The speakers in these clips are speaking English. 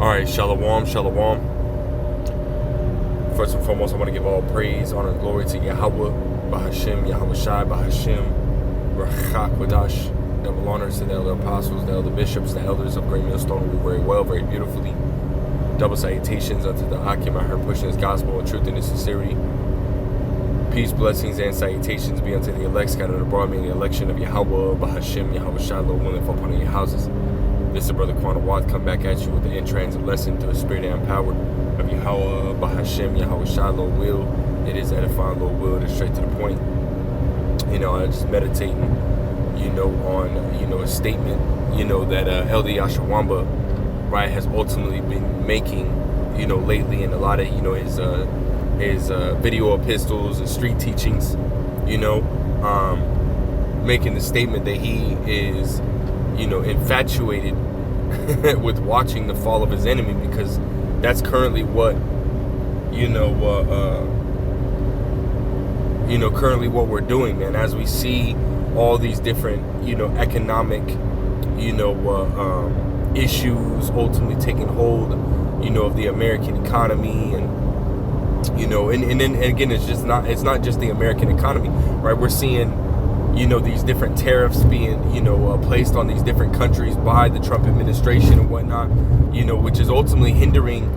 Alright, Shalom, Shalom. First and foremost, I want to give all praise, honor, and glory to Yahweh, Bahashem, Yahweh Shai, Bahashem, Rachak Wadash. Double honors to the elder apostles, the elder bishops, the elders of Great Millstone, who very well, very beautifully. Double salutations unto the Akim, I heard pushing his gospel in truth and in sincerity. Peace, blessings, and salutations be unto the elect scattered abroad, meaning the election of Yahweh, Bahashem, Yahweh Shai, Lord willing, for upon your houses. This is Brother Quanah Watt, come back at you with the in-transit lesson through the spirit and power of Yahweh, Bahashem, Yahweh Shai, Lord will. It is edifying, Lord will. It is straight to the point. I just meditating, on, a statement, that Elder Yashawamba, right, has ultimately been making, lately, in a lot of, his video epistles and street teachings, making the statement that he is, infatuated with watching the fall of his enemy, because that's currently what, currently what we're doing, man. As we see all these different, economic, issues ultimately taking hold, of the American economy, and again, it's not just the American economy, right? We're seeing, these different tariffs being, placed on these different countries by the Trump administration and whatnot, which is ultimately hindering,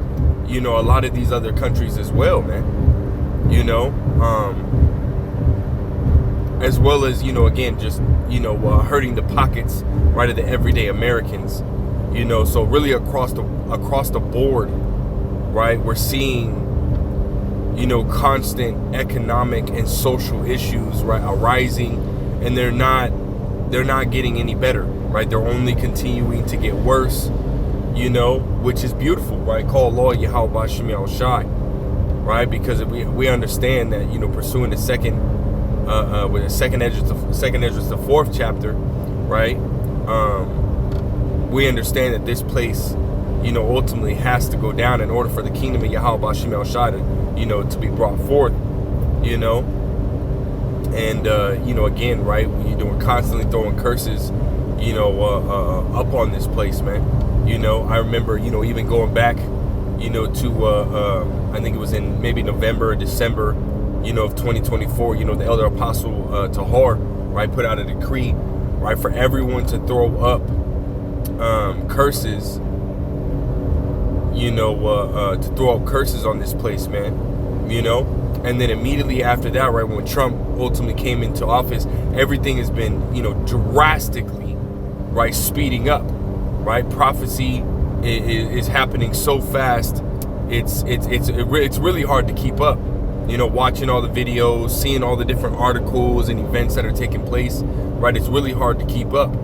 a lot of these other countries as well, man. As well as, again, just, hurting the pockets, right, of the everyday Americans, so really across the board, right, we're seeing, constant economic and social issues, right, arising, and they're not getting any better, right? They're only continuing to get worse, which is beautiful, right? Call law Yahweh Bashem Yahweh Shai, right? Because we understand that, pursuing the second Esdras, the fourth chapter, right? We understand that this place, ultimately has to go down in order for the kingdom of Yahweh Bashem Yahweh Shai to be brought forth, and again, right, we're constantly throwing curses, up on this place, man. I remember, even going back, to I think it was in maybe November or December, of 2024, the elder apostle Tahar, right, put out a decree, right, for everyone to throw up curses, to throw up curses on this place, man. And then immediately after that, right, when Trump ultimately came into office, everything has been, drastically, right, speeding up, right? Prophecy is happening so fast, it's really hard to keep up. Watching all the videos, seeing all the different articles and events that are taking place, right? It's really hard to keep up,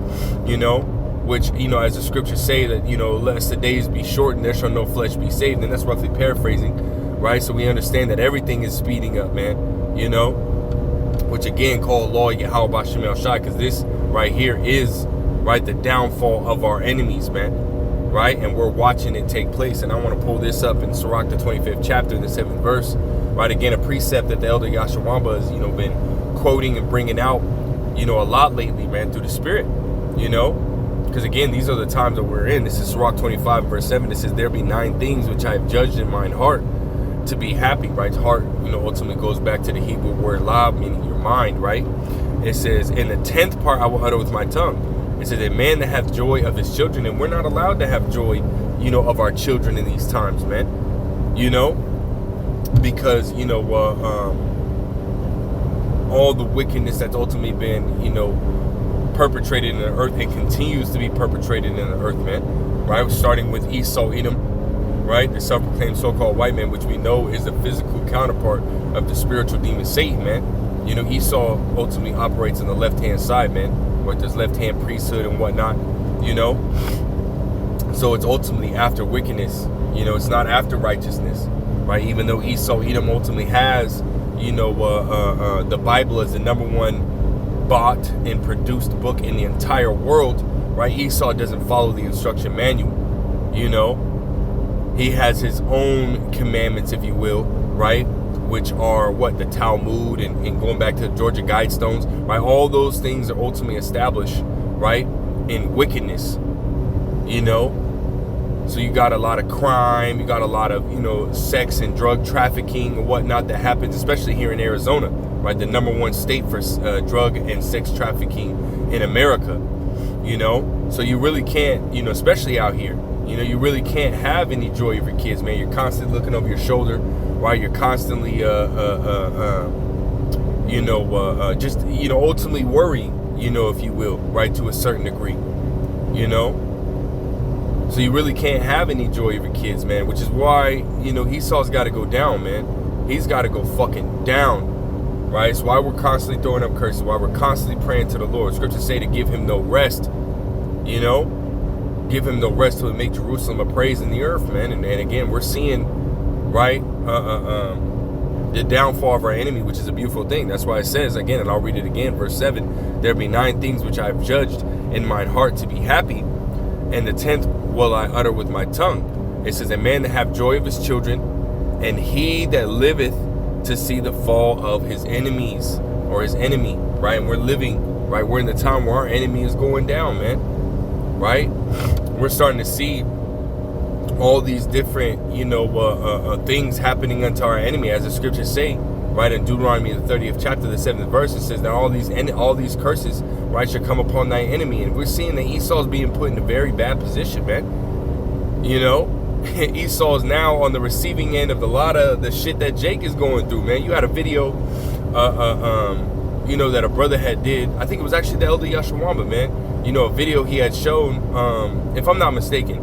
which, as the scriptures say that, lest the days be shortened, there shall no flesh be saved. And that's roughly paraphrasing. Right, so we understand that everything is speeding up, man. Which again, called law Yahweh Bashem Yahweh Shai, because this right here is, right, the downfall of our enemies, man. Right, and we're watching it take place. And I want to pull this up in Sirach, the 25th chapter, the 7th verse. Right, again, a precept that the elder Yashawamba has, been quoting and bringing out, a lot lately, man, through the Spirit. Because again, these are the times that we're in. This is Sirach 25 verse 7. It says, "There be 9 things which I have judged in mine heart to be happy," right? Heart, ultimately goes back to the Hebrew word lab, meaning your mind, right? It says, "In the 10th part I will utter with my tongue." It says, "A man that hath joy of his children," and we're not allowed to have joy, of our children in these times, man. Because all the wickedness that's ultimately been, perpetrated in the earth and continues to be perpetrated in the earth, man. Right, starting with Esau, Edom. Right, the self-proclaimed so-called white man, which we know is the physical counterpart of the spiritual demon Satan, man. Esau ultimately operates on the left-hand side, man, with this left-hand priesthood and whatnot, So it's ultimately after wickedness, it's not after righteousness, right? Even though Esau, Edom ultimately has, the Bible as the #1 bought and produced book in the entire world, right? Esau doesn't follow the instruction manual, He has his own commandments, if you will, right? Which are what? The Talmud and going back to the Georgia Guidestones, right? All those things are ultimately established, right, in wickedness, So you got a lot of crime, you got a lot of, sex and drug trafficking and whatnot that happens, especially here in Arizona, right? The #1 state for drug and sex trafficking in America, So you really can't, especially out here, you really can't have any joy of your kids, man. You're constantly looking over your shoulder, right? You're constantly, just, ultimately worrying, if you will, right? To a certain degree, So you really can't have any joy of your kids, man, which is why, Esau's got to go down, man. He's got to go fucking down, right? It's why we're constantly throwing up curses, why we're constantly praying to the Lord. Scriptures say to give him no rest, give him no rest till he make Jerusalem a praise in the earth, man. And again, we're seeing, right, the downfall of our enemy, which is a beautiful thing. That's why it says, again, and I'll read it again, verse 7, there be 9 things which I have judged in mine heart to be happy, and the 10th will I utter with my tongue. It says, a man to have joy of his children, and he that liveth to see the fall of his enemies, or his enemy, right? And we're living, right? We're in the time where our enemy is going down, man, right? We're starting to see all these different, things happening unto our enemy, as the scriptures say, right? In Deuteronomy, the 30th chapter, the 7th verse, it says that all these curses, right, shall come upon thy enemy. And we're seeing that Esau's being put in a very bad position, man. Esau's now on the receiving end of a lot of the shit that Jake is going through, man. You had a video, that a brother had did. I think it was actually the elder Yashawamba, man. A video he had shown, if I'm not mistaken.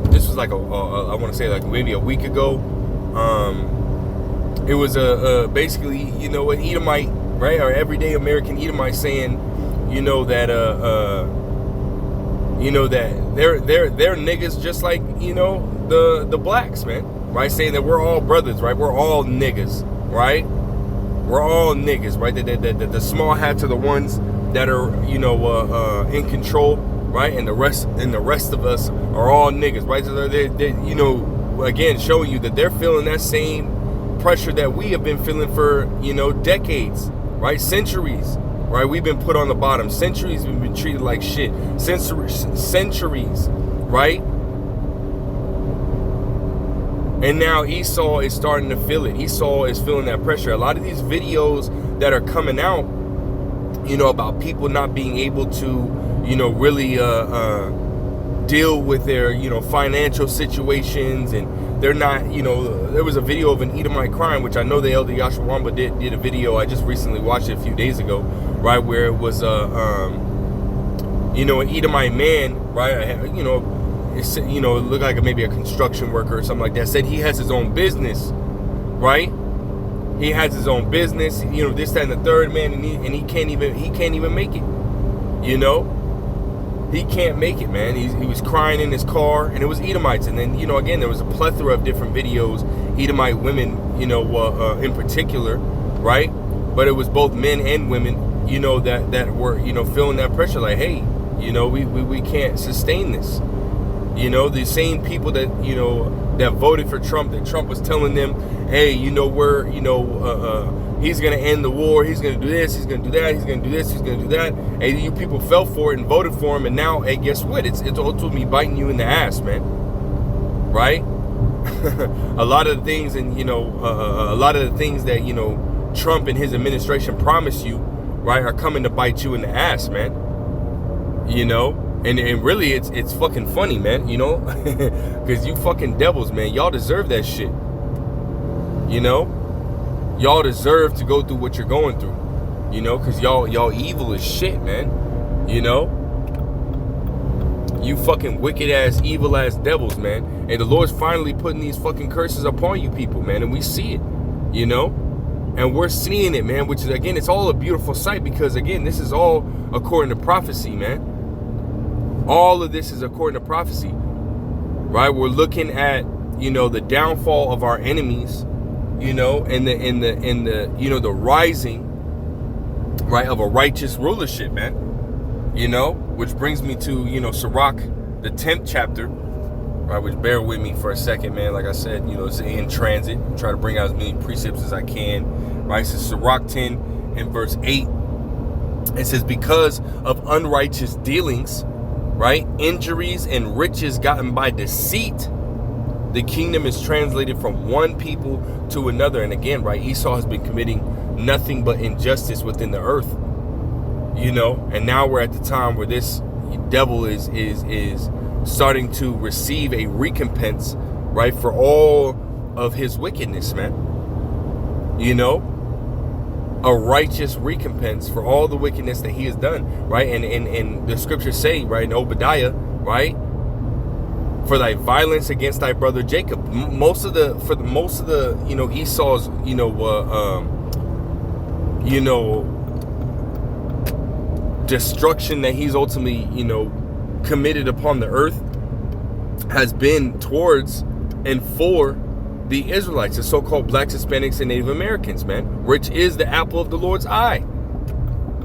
This was like I want to say like maybe a week ago. It was basically, an Edomite, right, or everyday American Edomite saying, that they're niggas just like, the blacks, man, right? Saying that we're all brothers, right? We're all niggas, right? We're all niggas, right? The small hats are the ones that are, in control, right? And the rest of us are all niggas, right? So they're again, showing you that they're feeling that same pressure that we have been feeling for, decades, right? Centuries, right? We've been put on the bottom. Centuries we've been treated like shit. Centuries, right? And now Esau is starting to feel it. Esau is feeling that pressure. A lot of these videos that are coming out, about people not being able to, really deal with their, financial situations, and they're not, there was a video of an Edomite crime, which I know the elder Yashawamba did a video. I just recently watched it a few days ago, right, where it was an Edomite man, right, it looked like maybe a construction worker or something like that, said he has his own business, right? He has his own business, this, that, and the third, man, and he can't even make it, He can't make it, man. He was crying in his car, and it was Edomites. And then, again, there was a plethora of different videos, Edomite women, in particular, right? But it was both men and women, that were, feeling that pressure, like, hey, we can't sustain this. The same people that, that voted for Trump, that Trump was telling them, hey, we're, he's going to end the war, he's going to do this, he's going to do that, he's going to do this, he's going to do that. And you people fell for it and voted for him, and now, hey, guess what? It's ultimately biting you in the ass, man. Right? A lot of the things, and, a lot of the things that, Trump and his administration promise you, right, are coming to bite you in the ass, man. And really, it's fucking funny, man, because you fucking devils, man, y'all deserve that shit. Y'all deserve to go through what you're going through, because y'all evil as shit, man. You fucking wicked ass, evil ass devils, man. And the Lord's finally putting these fucking curses upon you people, man, and we see it, and we're seeing it, man, which is, again, it's all a beautiful sight, because, again, this is all according to prophecy, man. All of this is according to prophecy, right? We're looking at, the downfall of our enemies, and the rising, right, of a righteous rulership, man. Which brings me to, Sirach, the 10th chapter, right? Which, bear with me for a second, man. Like I said, it's in transit. Try to bring out as many precepts as I can, right? So Sirach 10 and verse 8, it says, because of unrighteous dealings, right? Injuries and riches gotten by deceit. The kingdom is translated from one people to another. And again, right, Esau has been committing nothing but injustice within the earth, you know, and now we're at the time where this devil is starting to receive a recompense, right, for all of his wickedness, man. You know, a righteous recompense for all the wickedness that he has done, right? And the scriptures say, right, in Obadiah, right, for thy violence against thy brother Jacob. Most of the you know, Esau's destruction that he's ultimately, you know, committed upon the earth has been towards and for the Israelites, the so-called blacks, Hispanics, and Native Americans, man, which is the apple of the Lord's eye.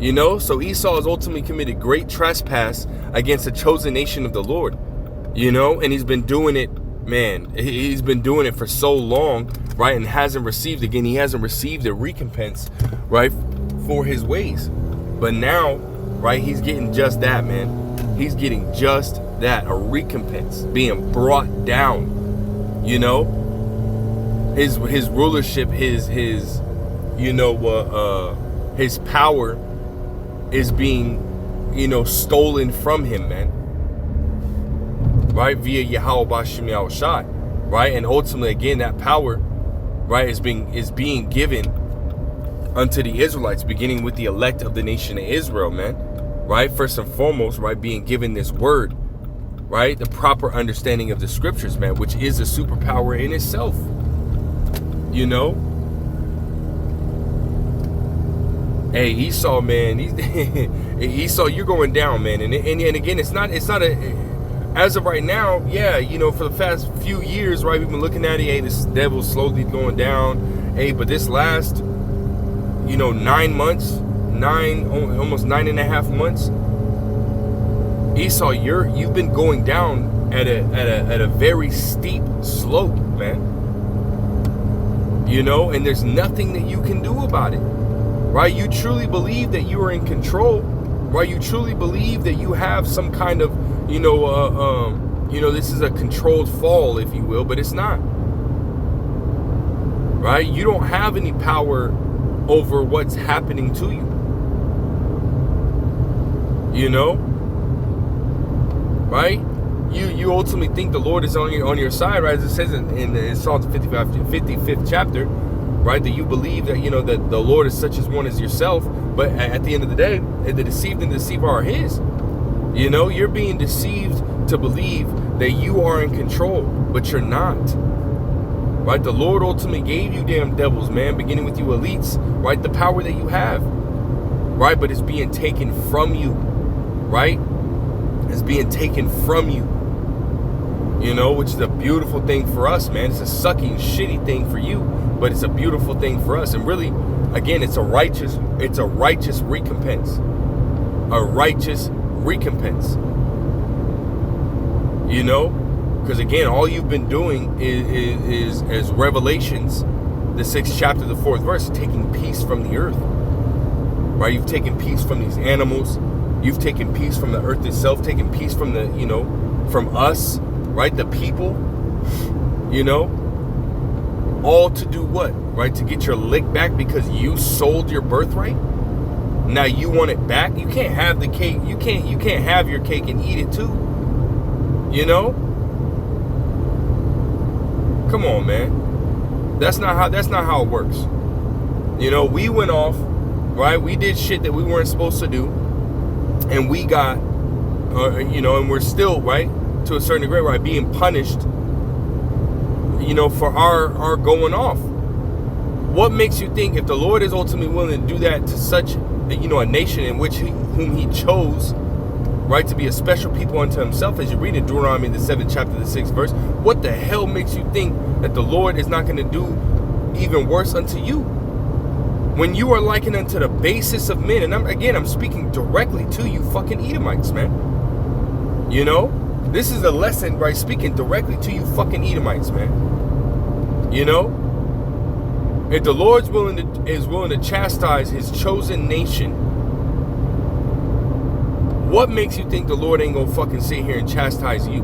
You know, so Esau has ultimately committed great trespass against the chosen nation of the Lord, you know, and he's been doing it, man, he's been doing it for so long, right, and hasn't received a recompense, right, for his ways. But now, right, he's getting just that, man. He's getting just that, a recompense being brought down, you know. His rulership, his power is being, you know, stolen from him, man. Right, via Yahweh Bashim Yahushai, right, and ultimately, again, that power, right, is being given unto the Israelites, beginning with the elect of the nation of Israel, man. Right, first and foremost, right, being given this word, right, the proper understanding of the scriptures, man, which is a superpower in itself. You know, hey, Esau, man, Esau, you're going down, man. And again, it's not as of right now, yeah, you know, for the past few years, right, we've been looking at it, hey, this devil's slowly going down, hey, but this last, you know, 9 months, almost 9.5 months, Esau, you've been going down at a very steep slope, man. You know, and there's nothing that you can do about it, right? You truly believe that you are in control, right? You truly believe that you have some kind of, this is a controlled fall, if you will, but it's not, right? You don't have any power over what's happening to you, you know, right? You ultimately think the Lord is on your side, right? As it says in Psalm 55th chapter, right? That you believe that, you know, that the Lord is such as one as yourself. But at the end of the day, the deceived and the deceiver are his. You know, you're being deceived to believe that you are in control, but you're not. Right? The Lord ultimately gave you damn devils, man, beginning with you elites, right? The power that you have, right? But it's being taken from you, right? It's being taken from you. You know, which is a beautiful thing for us, man. It's a sucking, shitty thing for you, but it's a beautiful thing for us. And really, again, it's a righteous recompense. A righteous recompense. You know? Because again, all you've been doing is Revelations, the 6th chapter, the 4th verse, taking peace from the earth. Right? You've taken peace from these animals. You've taken peace from the earth itself, taken peace from the, you know, from us. Right, the people, you know, all to do what? Right, to get your lick back because you sold your birthright. Now you want it back. You can't have the cake. You can't have your cake and eat it too. You know? Come on, man. That's not how it works. You know, we went off, right? We did shit that we weren't supposed to do, and we got, and we're still, right, to a certain degree, right, being punished, you know, for our going off. What makes you think, if the Lord is ultimately willing to do that to such, you know, a nation in which whom he chose, right, to be a special people unto himself, as you read in Deuteronomy, the 7th chapter, the 6th verse, what the hell makes you think that the Lord is not going to do even worse unto you? When you are likened unto the basest of men, and I'm speaking directly to you fucking Edomites, man. You know? This is a lesson, right, speaking directly to you fucking Edomites, man. You know? If the Lord's is willing to chastise his chosen nation, what makes you think the Lord ain't gonna fucking sit here and chastise you?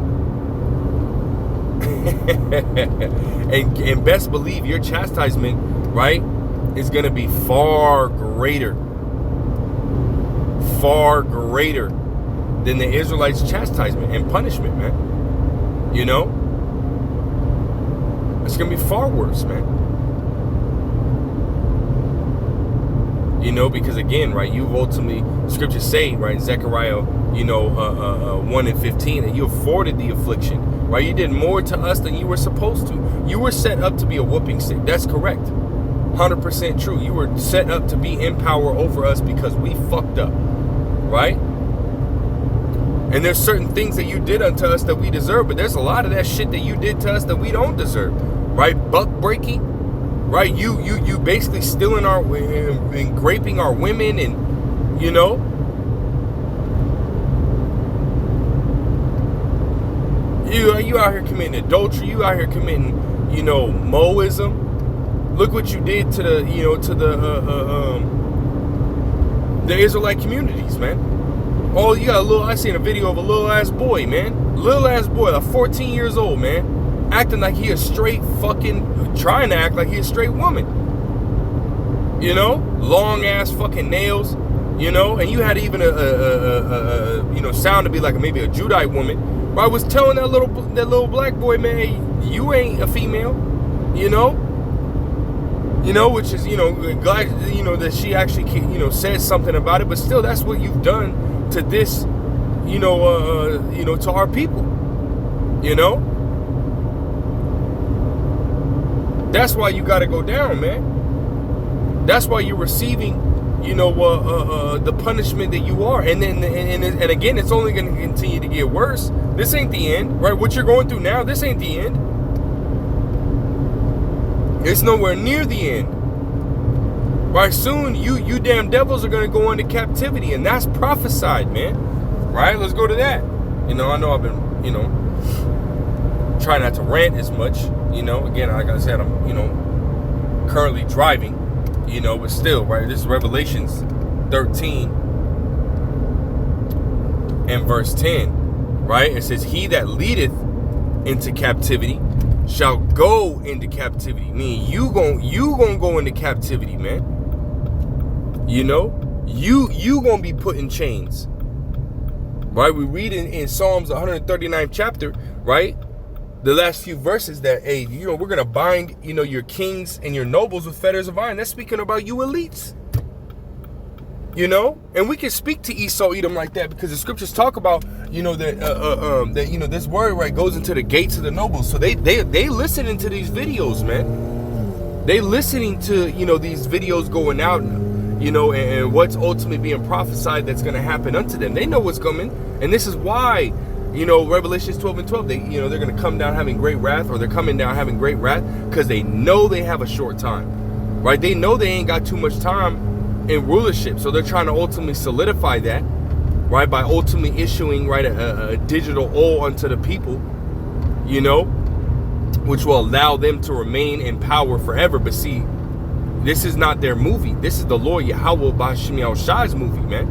and best believe your chastisement, right, is gonna be far greater than the Israelites' chastisement and punishment, man. You know? It's gonna be far worse, man. You know, because again, right, you've ultimately, scriptures say, right, in Zechariah, 1:15, that you afforded the affliction, right? You did more to us than you were supposed to. You were set up to be a whooping stick. That's correct. 100% true. You were set up to be in power over us because we fucked up, right? And there's certain things that you did unto us that we deserve, but there's a lot of that shit that you did to us that we don't deserve, right? Buck breaking, right? You basically stealing our and raping our women, and you know, you out here committing adultery, you out here committing, Moism. Look what you did to the Israelite communities, man. Oh, you got I seen a video of a little ass boy, man. Little ass boy, like 14 years old, man. Acting like he a straight trying to act like he a straight woman. Long ass fucking nails, and you had even a sound to be like maybe a Judite woman. But I was telling that little black boy, man, hey, you ain't a female, which is, glad, that she actually, said something about it, but still, that's what you've done to this, to our people, That's why you got to go down, man. That's why you're receiving, the punishment that you are. And then, and again, it's only going to continue to get worse. This ain't the end, right? What you're going through now, this ain't the end. It's nowhere near the end. Right? Soon, you damn devils are going to go into captivity, and that's prophesied, man. Right? Let's go to that. I know I've been, trying not to rant as much. Again, like I said, I'm, currently driving, but still, right? This is Revelations 13 and verse 10, right? It says, he that leadeth into captivity shall go into captivity. Meaning you gonna go into captivity, man. You gonna be put in chains. Right? We read in Psalms 139th chapter, right? The last few verses that, hey, we're gonna bind, your kings and your nobles with fetters of iron. That's speaking about you elites. And we can speak to Esau, Edom like that, because the scriptures talk about, that this word, right, goes into the gates of the nobles. So they listening to these videos, man. They listening to, these videos going out, and what's ultimately being prophesied that's going to happen unto them. They know what's coming. And this is why, Revelations 12 and 12, they're going to come down having great wrath, or they're coming down having great wrath, because they know they have a short time, right? They know they ain't got too much time in rulership, so they're trying to ultimately solidify that, right, by ultimately issuing, right, a digital oil unto the people, which will allow them to remain in power forever. But see, this is not their movie. This is the Lord Yahweh Bashim Yahushai's movie, man.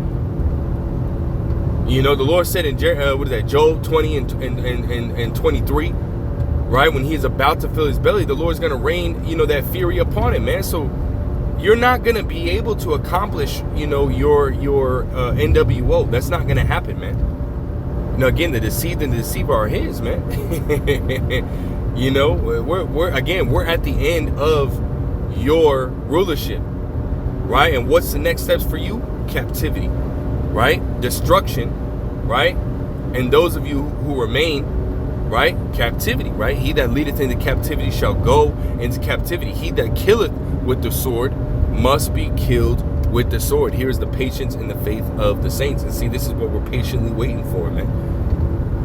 The Lord said in Job 20 and 23, right, when he is about to fill his belly, the Lord's going to rain, that fury upon him, man. So you're not going to be able to accomplish, your NWO. That's not going to happen, man. Again, the deceived and the deceiver are his, man. We're at the end of your rulership, right? And what's the next steps for you? Captivity, right? Destruction, right? And those of you who remain, right? Captivity, right? He that leadeth into captivity shall go into captivity. He that killeth with the sword must be killed with the sword. Here's the patience and the faith of the saints. And see, this is what we're patiently waiting for, man.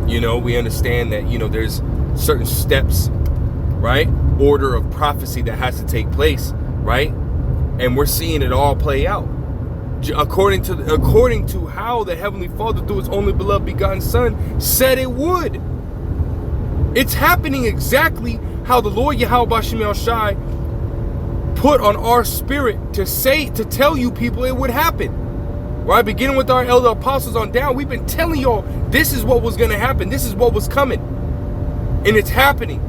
We understand that, there's certain steps, right? Order of prophecy that has to take place, right? And we're seeing it all play out. According to how the Heavenly Father, through his only beloved begotten Son, said it would. It's happening exactly how the Lord Yahweh Bashim Yahushai put on our spirit to tell you people it would happen. Right? Beginning with our elder apostles on down, we've been telling y'all this is what was going to happen. This is what was coming. And it's happening.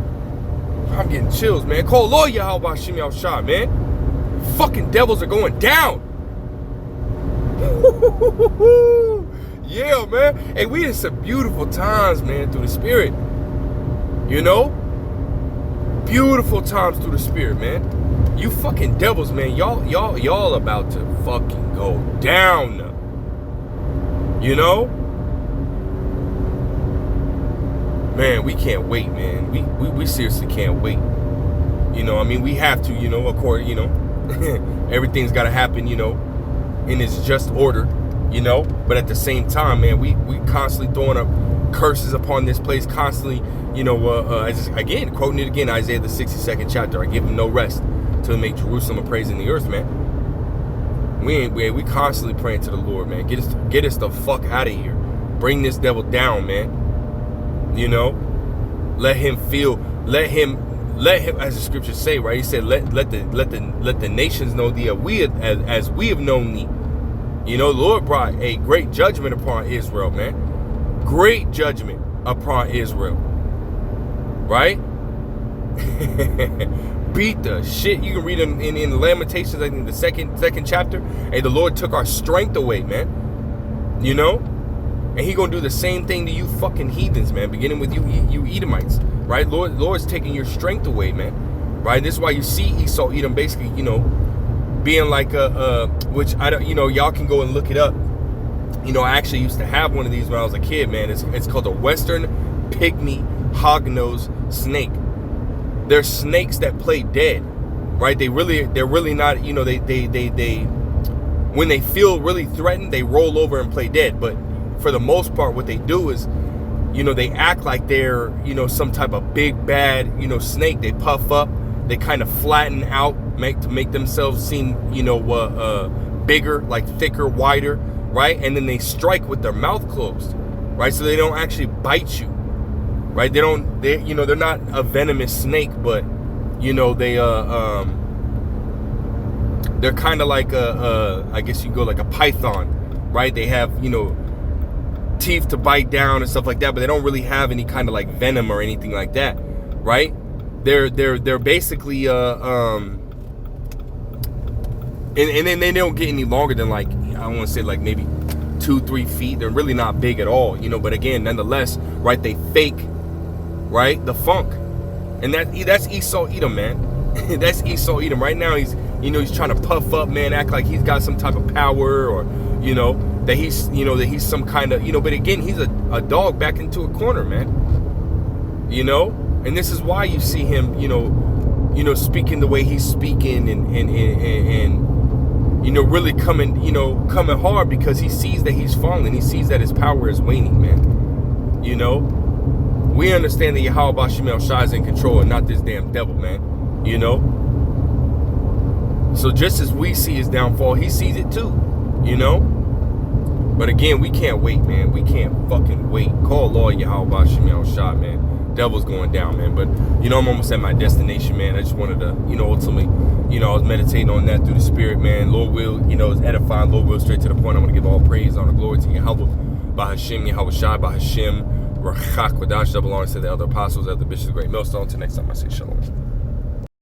I'm getting chills, man. Call Lord Yahweh Shimi Al-Shah, man. Fucking devils are going down. Yeah, man. Hey, we in some beautiful times, man, through the Spirit. You know? Beautiful times through the Spirit, man. You fucking devils, man. Y'all about to fucking go down. You know? Man, we can't wait, man. We seriously can't wait. You know, I mean, we have to, you know, of course, you know, everything's got to happen, you know, in its just order, you know. But at the same time, man, we constantly throwing up curses upon this place, constantly, you know, again, quoting it again, Isaiah the 62nd chapter, I give him no rest till make Jerusalem a praise in the earth, man. We constantly praying to the Lord, man. Get us the fuck out of here. Bring this devil down, man. You know, let him, as the scriptures say, right? He said, let the nations know thee as we have known thee. You know, the Lord brought a great judgment upon Israel, man. Great judgment upon Israel. Right? Beat the shit. You can read in Lamentations, I think the second chapter. Hey, the Lord took our strength away, man. You know? And he gonna do the same thing to you fucking heathens, man. Beginning with you Edomites, right? Lord's taking your strength away, man. Right? This is why you see Esau, Edom, basically, you know, being like which I don't, you know, y'all can go and look it up. You know, I actually used to have one of these when I was a kid, man. It's called a Western Pygmy Hognose snake. They're snakes that play dead, right? They're really not, you know, they when they feel really threatened, they roll over and play dead. But for the most part, what they do is, you know, they act like they're, you know, some type of big bad, you know, snake. They puff up, they kind of flatten out, to make themselves seem, you know, bigger, like thicker, wider, right? And then they strike with their mouth closed, right? So they don't actually bite you, right? They you know, they're not a venomous snake, but, you know, they're kind of like I guess you go like a python, right? They have, you know, teeth to bite down and stuff like that, but they don't really have any kind of like venom or anything like that, right? They're basically and then they don't get any longer than, like, I want to say like maybe 2-3 feet. They're really not big at all, you know. But again, nonetheless, right? They fake, right, the funk, and that's Esau Edom, man. That's Esau Edom. Right now, he's trying to puff up, man, act like he's got some type of power, or, you know, that he's some kind of, you know. But again, he's a dog back into a corner, man. You know, and this is why you see him, you know, speaking the way he's speaking, and you know, really coming hard, because he sees that he's falling. He sees that his power is waning, man. You know, we understand that Yahweh Bashim El Shai is in control and not this damn devil, man. You know, so just as we see his downfall, he sees it too. You know, but again, we can't wait, man. We can't fucking wait. Call Lord Yahweh Bashim El Shai, man. Devil's going down, man. But, you know, I'm almost at my destination, man. I just wanted to, you know, ultimately, you know, I was meditating on that through the Spirit, man. Lord will, you know, is edifying. Lord will, straight to the point. I'm going to give all praise, honor, glory to Yahweh, Bahashim, Yahweh Shai, Bahashim, Rachak, Wadash, double honor to the elder apostles, elder bishops, great millstone. Till next time, I say shalom.